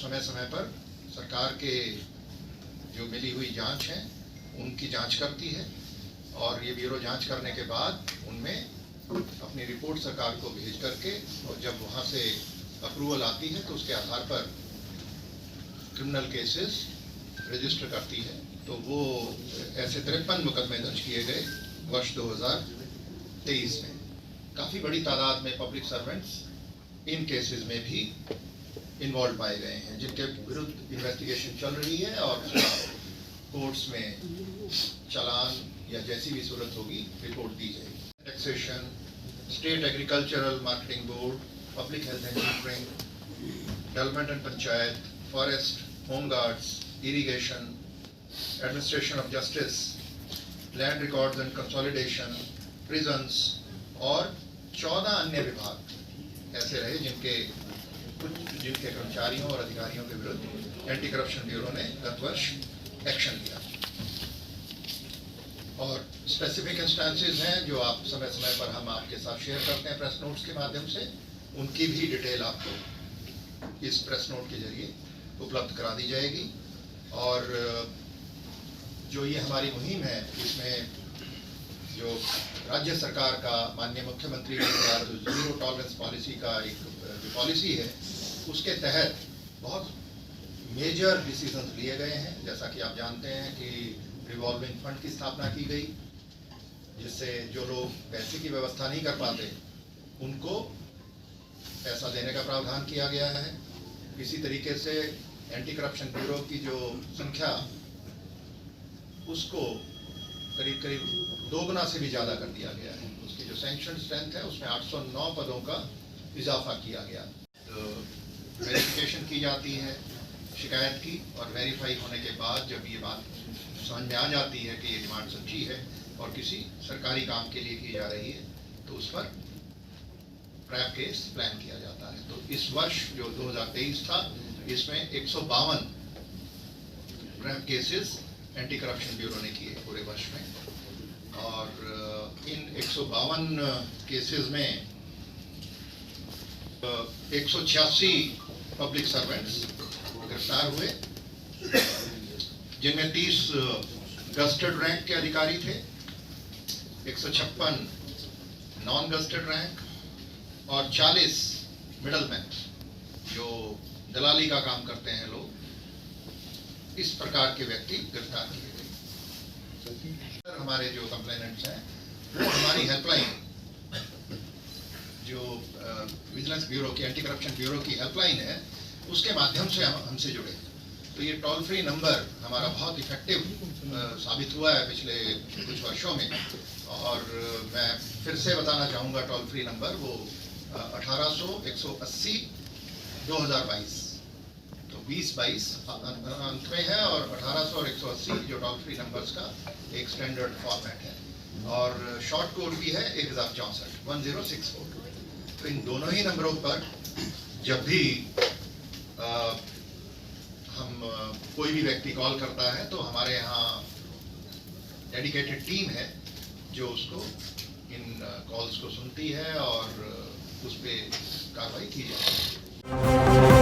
समय समय पर सरकार के जो मिली हुई जांच है उनकी जांच करती है और ये ब्यूरो जांच करने के बाद उनमें अपनी रिपोर्ट सरकार को भेज करके और जब वहाँ से अप्रूवल आती है तो उसके आधार पर क्रिमिनल केसेस रजिस्टर करती है। तो वो ऐसे 53 मुकदमे दर्ज किए गए वर्ष 2023 में। काफ़ी बड़ी तादाद में पब्लिक सर्वेंट्स इन केसेस में भी इन्वॉल्व पाए गए हैं जिनके विरुद्ध इन्वेस्टिगेशन चल रही है और कोर्ट्स में चालान या जैसी भी सूरत होगी रिपोर्ट दी जाएगी। Taxation, state agricultural marketing board, public health and monitoring, development and panchayat, forest, home guards, irrigation, administration of justice, land records and consolidation, prisons और 14 अन्य विभाग ऐसे रहे जिनके कर्मचारियों और अधिकारियों के विरुद्ध एंटी करप्शन ब्यूरो ने गत वर्ष एक्शन लिया। और स्पेसिफिक इंस्टेंसेस हैं जो आप समय समय पर हम आपके साथ शेयर करते हैं प्रेस नोट्स के माध्यम से, उनकी भी डिटेल आपको इस प्रेस नोट के जरिए उपलब्ध करा दी जाएगी। और जो ये हमारी मुहिम है इसमें जो राज्य सरकार का माननीय मुख्यमंत्री के द्वारा जो जीरो टॉलरेंस पॉलिसी का एक जो पॉलिसी है उसके तहत बहुत मेजर डिसीजंस लिए गए हैं। जैसा कि आप जानते हैं कि रिवॉल्विंग फंड की स्थापना की गई जिससे जो लोग पैसे की व्यवस्था नहीं कर पाते उनको पैसा देने का प्रावधान किया गया है। इसी तरीके से एंटी करप्शन ब्यूरो की जो संख्या उसको करीब करीब 2 गुना से भी ज़्यादा कर दिया गया है। उसकी जो सैंक्शन स्ट्रेंथ है उसमें 809 पदों का इजाफा किया गया। तो वेरिफिकेशन की जाती है शिकायत की और वेरीफाई होने के बाद जब ये बात समझ में आ जाती है कि ये डिमांड सच्ची है और किसी सरकारी काम के लिए की जा रही है तो उस पर ट्रैप केस प्लान किया जाता है। तो इस वर्ष जो 2023 था इसमें 152 trap cases anti corruption bureau ने किए पूरे वर्ष में। और इन 152 केसेस में 186 पब्लिक सर्वेंट्स गिरफ्तार हुए जिनमें 30 गस्टेड रैंक के अधिकारी थे, 156 नॉन गस्टेड रैंक और 40 मिडलमैन जो दलाली का काम करते हैं लोग, इस प्रकार के व्यक्ति गिरफ्तार किए गए। हमारे जो कंप्लेनेंट्स हैं वो हमारी हेल्पलाइन जो विजिलेंस ब्यूरो की एंटी करप्शन ब्यूरो की हेल्पलाइन है उसके माध्यम से हमसे जुड़े। तो ये टोल फ्री नंबर हमारा बहुत इफेक्टिव साबित हुआ है पिछले कुछ वर्षों में। और मैं फिर से बताना चाहूँगा टोल फ्री नंबर वो 1800-180 2022 तो 2022 अंत में है और 1800 और 180 जो टोल फ्री नंबर्स का एक स्टैंडर्ड फॉर्मेट है और शॉर्ट कोड भी है 1064। तो इन दोनों ही नंबरों पर जब भी हम कोई भी व्यक्ति कॉल करता है तो हमारे यहाँ डेडिकेटेड टीम है जो उसको इन कॉल्स को सुनती है और उस पर कार्रवाई की जाती है।